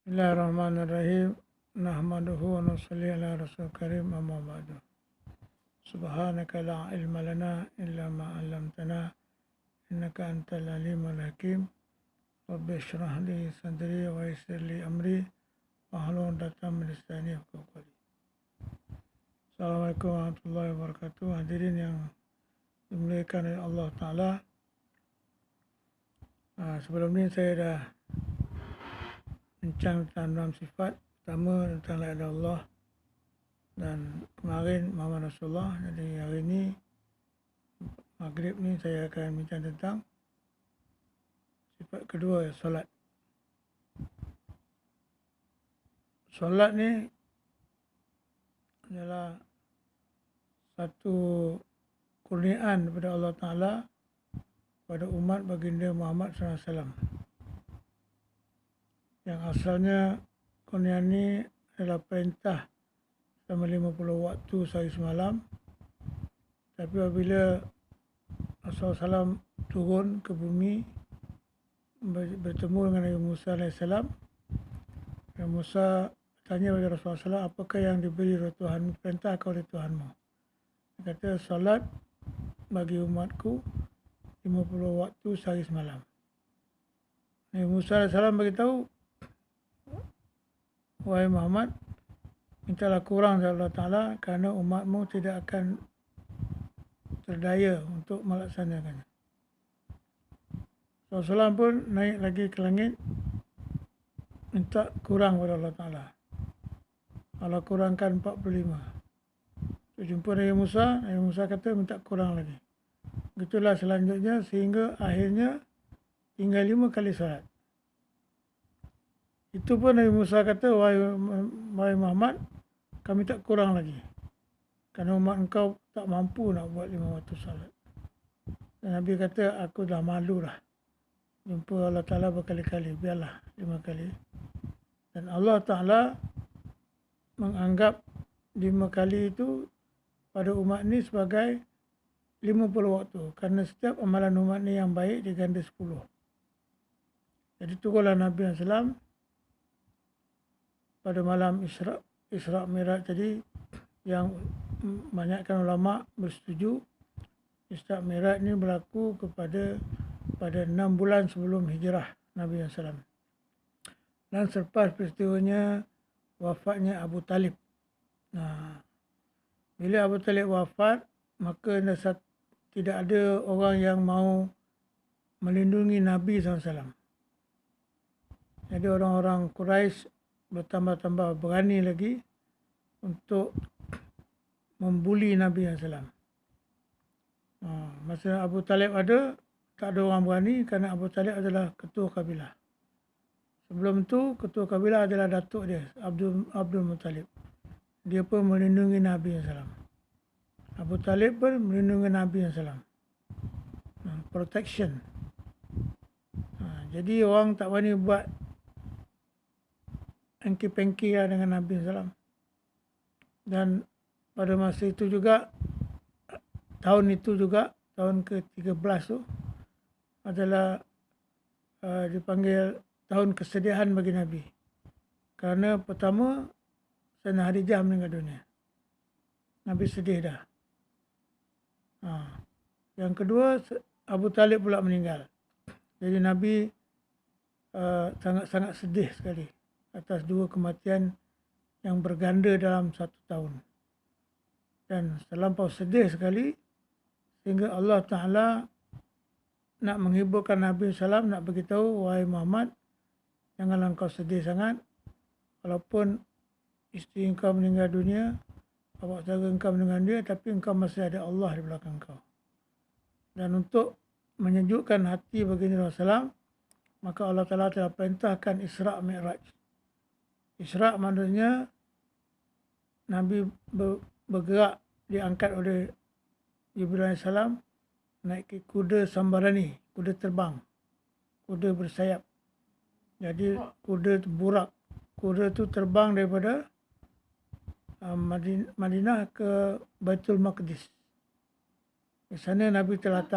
Bismillahirrahmanirrahim. Nahmaduhu wa nusalli ala rasul karim amma ba'du. Subhanaka la ilma lana illa ma 'allamtana innaka antal alimul hakim. Rabbi shrah li sadri wa yassir li amri wahlul 'uqdatam min lisani yafqahu qawli. Assalamualaikum warahmatullahi wabarakatuh. Hadirin yang dimuliakan oleh Allah Ta'ala. Sebelum ni saya dah bincang tentang 6 sifat. Pertama tentang la ilaha illallah, dan kemarin Muhammad Rasulullah. Jadi hari ni maghrib ni saya akan bincang tentang sifat kedua, solat. Solat ni adalah satu kurniaan daripada Allah Ta'ala pada umat baginda Muhammad SAW. Yang asalnya kurniaan ni adalah perintah selama 50 waktu sehari semalam. Tapi apabila Rasulullah SAW turun ke bumi bertemu dengan Nabi Musa AS, Nabi Musa tanya kepada Rasulullah SAW, apakah yang diberi oleh Tuhan, perintah kau oleh Tuhanmu? Dia kata, salat bagi umatku 50 waktu sehari semalam. Nabi Musa AS beritahu, wahai Muhammad, mintalah kurang dari Allah Ta'ala kerana umatmu tidak akan terdaya untuk melaksanakannya. Rasulullah pun naik lagi ke langit, minta kurang kepada Allah Ta'ala. Allah kurangkan 45. Jumpa Nabi Musa kata minta kurang lagi. Begitulah selanjutnya sehingga akhirnya tinggal 5 kali salat. Itu pun Nabi Musa kata, wahai Muhammad, kami tak kurang lagi. Kerana umat engkau tak mampu nak buat 5 waktu salat. Dan Nabi kata, aku dah malu dah jumpa Allah Ta'ala berkali-kali, biarlah 5 kali. Dan Allah Ta'ala menganggap 5 kali itu pada umat ni sebagai 50 waktu. Kerana setiap amalan umat ni yang baik diganda 10. Jadi turunlah Nabi SAW pada malam Isra' Mi'raj tadi, yang banyakkan ulama bersetuju Isra' Mi'raj ni berlaku pada 6 bulan sebelum hijrah Nabi SAW. Dan selepas peristiwanya wafatnya Abu Talib. Nah, bila Abu Talib wafat, maka tidak ada orang yang mau melindungi Nabi SAW. Jadi orang-orang Quraisy bertambah-tambah berani lagi untuk membuli Nabi SAW. Masa Abu Talib ada, tak ada orang berani kerana Abu Talib adalah ketua kabilah. Sebelum tu ketua kabilah adalah datuk dia, Abdul Muttalib. Dia pun melindungi Nabi SAW. Abu Talib pun melindungi Nabi SAW. Protection. Jadi orang tak berani buat engki-pengki lah dengan Nabi SAW. Dan pada masa itu juga, tahun ke-13 tu adalah dipanggil tahun kesedihan bagi Nabi. Kerana pertama, Sayyidina Khadijah meninggal dunia. Nabi sedih dah. Yang kedua, Abu Talib pula meninggal. Jadi Nabi sangat-sangat sedih sekali atas 2 kematian yang berganda dalam 1 tahun. Dan terlampau sedih sekali sehingga Allah Ta'ala nak menghiburkan Nabi SAW, nak beritahu, wahai Muhammad, janganlah engkau sedih sangat. Walaupun isteri engkau meninggal dunia, bapak saudara engkau meninggal dunia, tapi engkau masih ada Allah di belakang engkau. Dan untuk menyejukkan hati baginda Rasulullah SAW, maka Allah Ta'ala telah perintahkan Isra' Mi'raj. Isra' maksudnya Nabi bergerak, diangkat oleh Jibril AS, naik kuda sambarani, kuda terbang, kuda bersayap. Jadi kuda tu burak. Kuda tu terbang daripada Madinah ke Baitul Maqdis. Di sana Nabi telah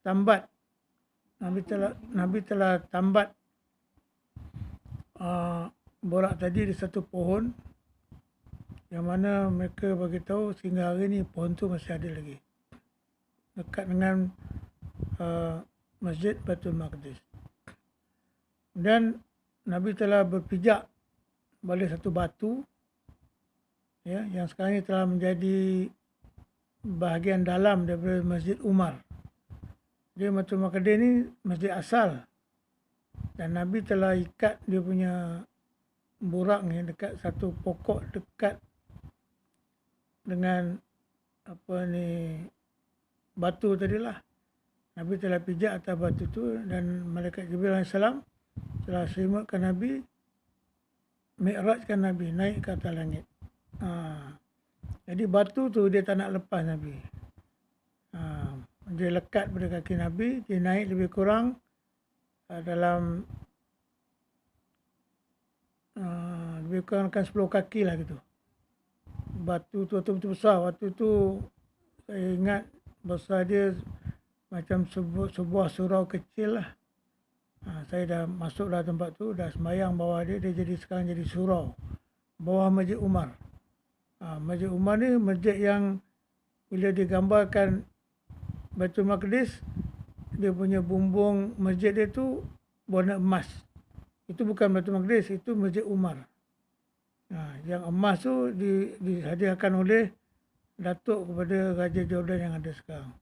tambat borak tadi di satu pohon yang mana mereka bagi tahu sehingga hari ni pohon tu masih ada lagi dekat dengan Masjid Baitul Maqdis. Dan Nabi telah berpijak balik satu batu ya, yang sekarang ini telah menjadi bahagian dalam daripada Masjid Umar. Dia Baitul Maqdis ni masjid asal. Dan Nabi telah ikat dia punya burak ni dekat satu pokok dekat dengan batu tadilah. Nabi telah pijak atas batu tu dan malaikat Jibril AS telah selimutkan Nabi, mi'rajkan Nabi, naik ke atas langit. Jadi batu tu dia tak nak lepas Nabi. Dia lekat pada kaki Nabi, dia naik lebih kurang dalam lebih kurang 10 kaki lah gitu. Batu tu betul-betul besar. Waktu tu saya ingat besar dia macam sebuah surau kecil lah. Saya dah masuk dalam tempat tu, dah sembahyang bawah dia sekarang jadi surau. Bawah Masjid Umar. Masjid Umar ni masjid yang bila digambarkan Baitul Maqdis, dia punya bumbung masjid dia tu warna emas. Itu bukan Baitul Maqdis, itu Masjid Umar. Yang emas tu dihadiahkan oleh Datuk kepada Raja Jordan yang ada sekarang.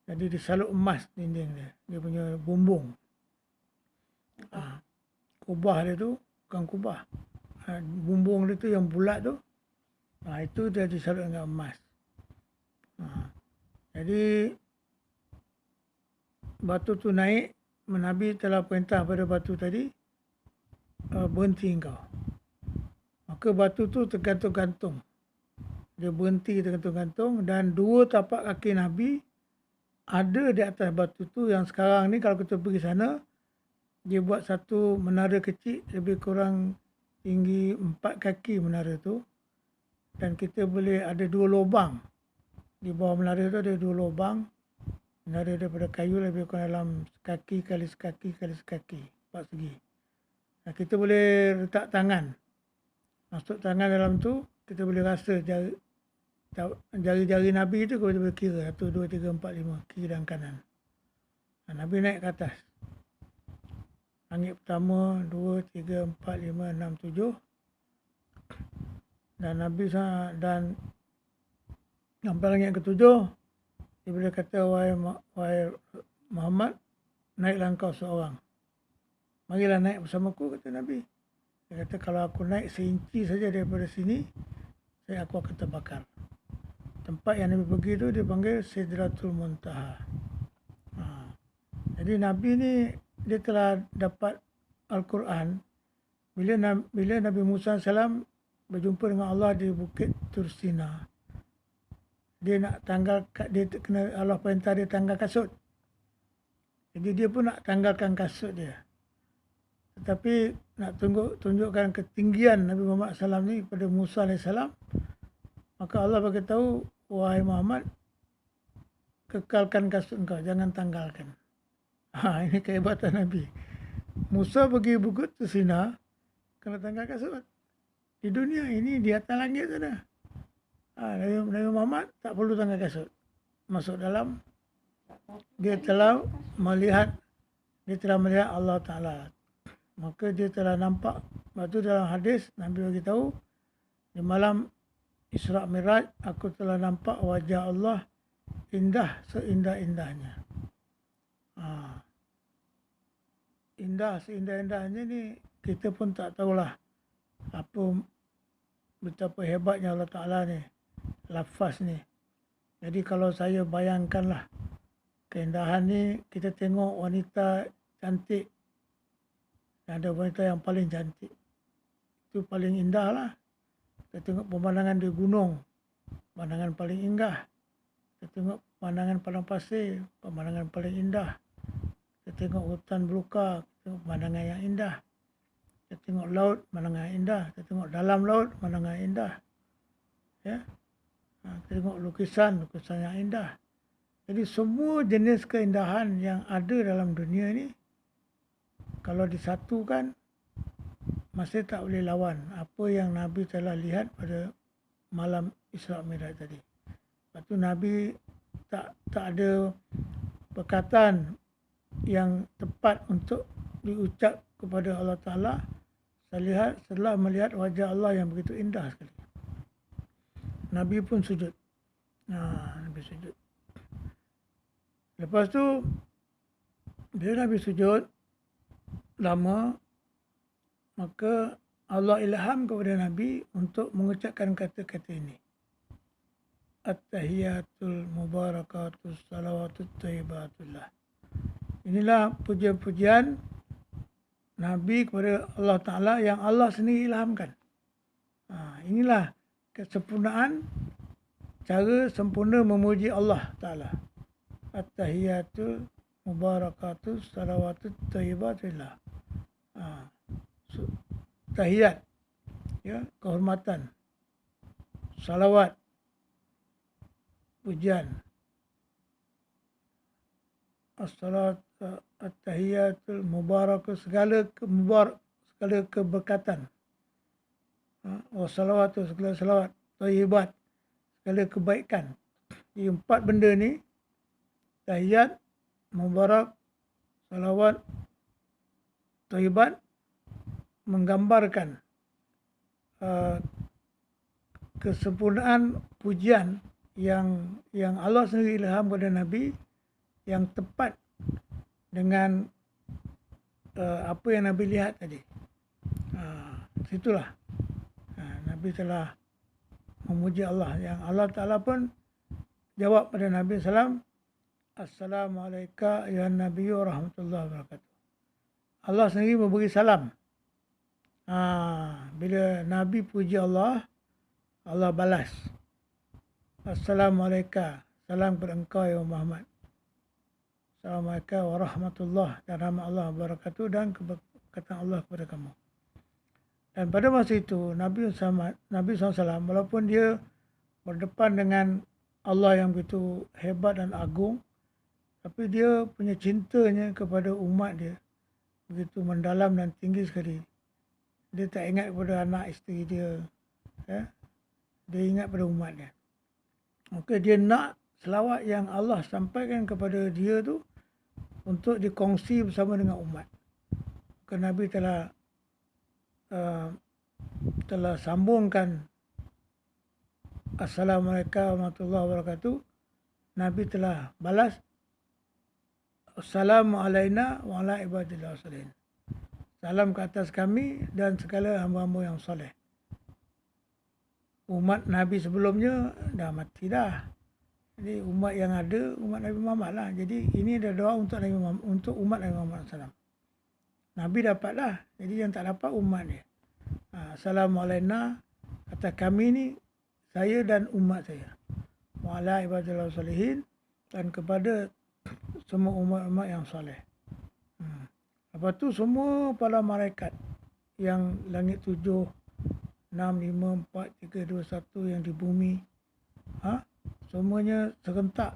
Jadi disalut emas dinding dia. Dia punya bumbung. Kubah dia tu bukan kubah. Bumbung dia tu yang bulat tu. Itu dia disalut dengan emas. Jadi batu tu naik. Nabi telah perintah pada batu tadi, berhenti engkau. Maka batu tu tergantung-gantung. Dia berhenti tergantung-gantung dan dua tapak kaki Nabi ada di atas batu tu yang sekarang ni kalau kita pergi sana, dia buat satu menara kecil lebih kurang tinggi 4 kaki menara tu. Dan kita boleh ada 2 lubang. Di bawah menara tu ada 2 lubang. Menara daripada kayu lebih kurang dalam sekaki kali sekaki kali sekaki, 4 segi. Kita boleh letak tangan. Masuk tangan dalam tu, kita boleh rasa jari-jari Nabi tu kita boleh kira 1, 2, 3, 4, 5 kiri dan kanan. Nabi naik ke atas. Langit pertama, 2, 3, 4, 5, 6, 7. Dan Nabi dan sampai langit ke-7, dia boleh kata, wahai Muhammad, naiklah engkau seorang. Marilah naik bersamaku, kata Nabi. Dia kata, kalau aku naik seinci saja daripada sini, aku akan terbakar. Tempat yang Nabi pergi tu dia panggil Sidratul Muntaha. Jadi Nabi ni dia telah dapat Al-Quran bila Nabi Musa AS berjumpa dengan Allah di Bukit Tursina. Dia nak dia kena Allah perintah dia tanggal kasut. Jadi dia pun nak tanggalkan kasut dia. Tetapi nak tunjukkan ketinggian Nabi Muhammad SAW ni kepada Musa AS, maka Allah beritahu, wahai Muhammad, kekalkan kasut engkau, jangan tanggalkan. Ini kehebatan Nabi. Musa pergi Bukit Tursina, kena tanggal kasut. Di dunia ini, di atas langit saja. Nabi Muhammad tak perlu tanggal kasut. Masuk dalam, dia telah melihat Allah Ta'ala. Maka dia telah nampak. Lepas tu dalam hadis, Nabi beritahu, di malam Isra' Miraj, aku telah nampak wajah Allah indah seindah-indahnya. Indah seindah-indahnya ni, kita pun tak tahulah betapa hebatnya Allah Ta'ala ni, lafaz ni. Jadi kalau saya bayangkanlah, keindahan ni, kita tengok wanita cantik, ada wanita yang paling cantik, itu paling indah lah. Kita tengok pemandangan di gunung, pemandangan paling indah. Kita tengok pemandangan padang pasir, pemandangan paling indah. Kita tengok hutan belukar, kita tengok pemandangan yang indah. Kita tengok laut, pemandangan yang indah. Kita tengok dalam laut, pemandangan yang indah. Ya, kita tengok lukisan yang indah. Jadi semua jenis keindahan yang ada dalam dunia ni, kalau disatukan, masih tak boleh lawan apa yang Nabi telah lihat pada malam Isra Mi'raj tadi. Lepas tu Nabi tak ada perkataan yang tepat untuk diucap kepada Allah Ta'ala setelah melihat wajah Allah yang begitu indah sekali. Nabi pun sujud. Nabi sujud. Lepas tu bila Nabi sujud lama, maka Allah ilham kepada Nabi untuk mengucapkan kata-kata ini. At-tahiyatul mubarakatus salawatut thayyibatullah. Inilah pujian-pujian Nabi kepada Allah Ta'ala yang Allah sendiri ilhamkan. Inilah kesempurnaan cara sempurna memuji Allah Ta'ala. At-tahiyatul mubarakatus salawatut thayyibatullah. Tahiyat, ya, kehormatan, salawat, pujian, as-salat, at-tahiyatul mubarakah, segala keberkatan, wassalawatu, segala salawat, thayyibat, segala kebaikan. Jadi 4 benda ni, tahiyat, mubarak, salawat, thayyibat, menggambarkan kesempurnaan pujian yang Allah sendiri ilham kepada Nabi yang tepat dengan apa yang Nabi lihat tadi. Situlah Nabi telah memuji Allah, yang Allah Ta'ala pun jawab pada Nabi SAW, Assalamualaikum ya Nabi wa rahmatullahi wabarakatuh. Allah sendiri memberi salam. Bila Nabi puji Allah, Allah balas, Assalamualaikum, salam kepada engkau ya Muhammad. Assalamualaikum warahmatullahi dan rahmat Allah wabarakatuh, dan keberkatan Allah kepada kamu. Dan pada masa itu Nabi SAW, walaupun dia berdepan dengan Allah yang begitu hebat dan agung, tapi dia punya cintanya kepada umat dia begitu mendalam dan tinggi sekali. Dia tak ingat kepada anak isteri dia, ya? Dia ingat pada umat dia. Maka dia nak selawat yang Allah sampaikan kepada dia tu untuk dikongsi bersama dengan umat. Maka Nabi telah sambungkan Assalamualaikum warahmatullahi wabarakatuh. Nabi telah balas Assalamu alaina wa ala ibadillah salihin. Salam ke atas kami dan segala hamba-hamba yang soleh. Umat Nabi sebelumnya dah mati dah. Jadi umat yang ada, umat Nabi Muhammad lah. Jadi ini adalah doa untuk Nabi Muhammad, untuk umat Nabi Muhammad SAW. Nabi dapat lah. Jadi yang tak dapat umat dia. Assalamualaikum atas kami ni, saya dan umat saya. Wa ala ibadillah salihin, dan kepada semua umat-umat yang soleh. Lepas tu semua para malaikat yang langit 7, 6, 5, 4, 3, 2, 1 yang di bumi, semuanya serentak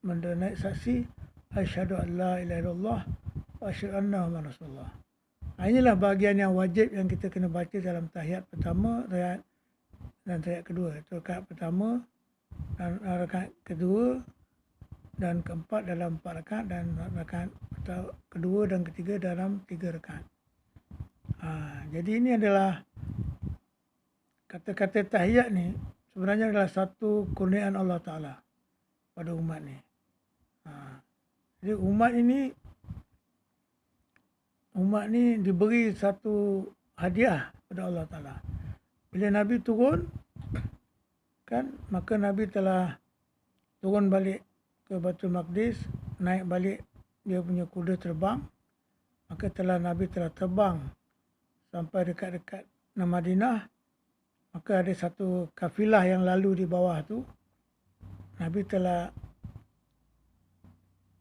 naik saksi asyhadu an la ilaha illallah wa asyhadu anna muhammadar rasulullah. Inilah bahagian yang wajib yang kita kena baca dalam tahiyat pertama dan tahiyat kedua. Itu rakaat pertama dan rakaat kedua dan keempat dalam 4 rakaat, dan rakaat kedua dan ketiga dalam 3 rakaat. Jadi ini adalah kata-kata tahiyat ni sebenarnya adalah satu kurniaan Allah Ta'ala pada umat ni. Jadi umat ni diberi satu hadiah pada Allah Ta'ala. Bila Nabi turun, kan, maka Nabi telah turun balik ke Baitul Maqdis, naik balik dia punya kuda terbang. Maka Nabi telah terbang sampai dekat-dekat Madinah. Maka ada satu kafilah yang lalu di bawah tu. Nabi telah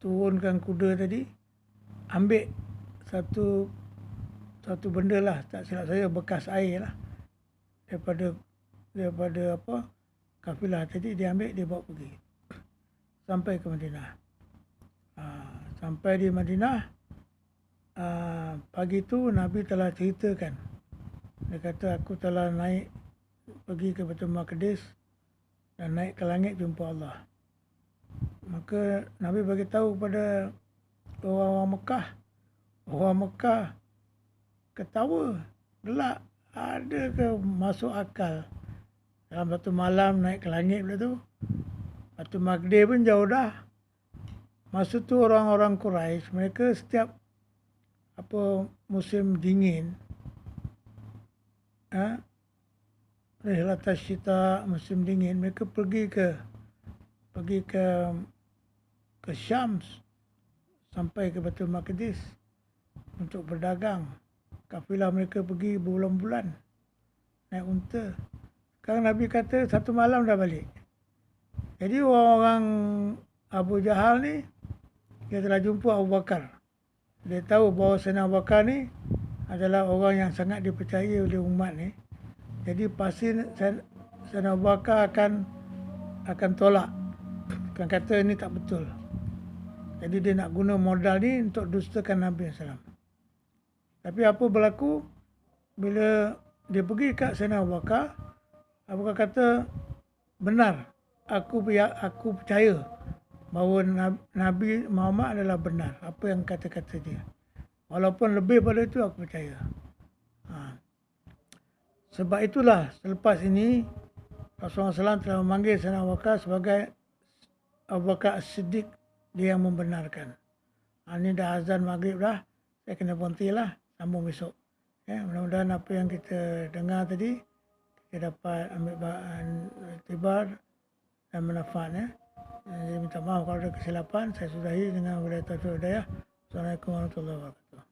turunkan kuda tadi, ambil satu benda lah, tak silap saya bekas air lah, daripada apa kafilah tadi, dia ambil, dia bawa pergi sampai ke Madinah. Sampai di Madinah, pagi tu Nabi telah ceritakan Dia kata aku telah naik pergi ke Baitul Maqdis dan naik ke langit jumpa Allah. Maka Nabi bagi tahu kepada orang Mekah. Orang Mekah ketawa, gelak, ada ke masuk akal dalam satu malam naik ke langit pula tu. Baitul Maqdis pun jauh dah. Masa tu orang-orang Quraisy, mereka setiap musim dingin, rihlatas syita, musim dingin, mereka pergi ke Syams sampai ke Baitul Maqdis untuk berdagang. Kafilah mereka pergi berbulan-bulan naik unta. Sekarang Nabi kata satu malam dah balik. Jadi orang-orang Abu Jahal ni, dia telah jumpa Abu Bakar. Dia tahu bahawa Sayyidina Abu Bakar ni adalah orang yang sangat dipercayai oleh umat ni. Jadi pasti Sayyidina Abu Bakar akan tolak, akan kata ini tak betul. Jadi dia nak guna modal ni untuk dustakan Nabi SAW. Tapi apa berlaku bila dia pergi kat Sayyidina Abu Bakar, Abu Bakar kata, benar, aku percaya bahawa Nabi Muhammad adalah benar apa yang kata-kata dia. Walaupun lebih pada itu aku percaya. Sebab itulah selepas ini Rasulullah SAW telah memanggil Sayyidina Abu Bakar sebagai Abu Bakar As-Siddiq, dia yang membenarkan. Ini dah azan maghrib dah, saya kena berhentilah, sambung besok. Mudah-mudahan apa yang kita dengar tadi kita dapat ambil iktibar dan manfaat. Saya minta maaf kalau ada kesilapan. Saya sudahi dengan hidayah. Assalamualaikum warahmatullahi wabarakatuh.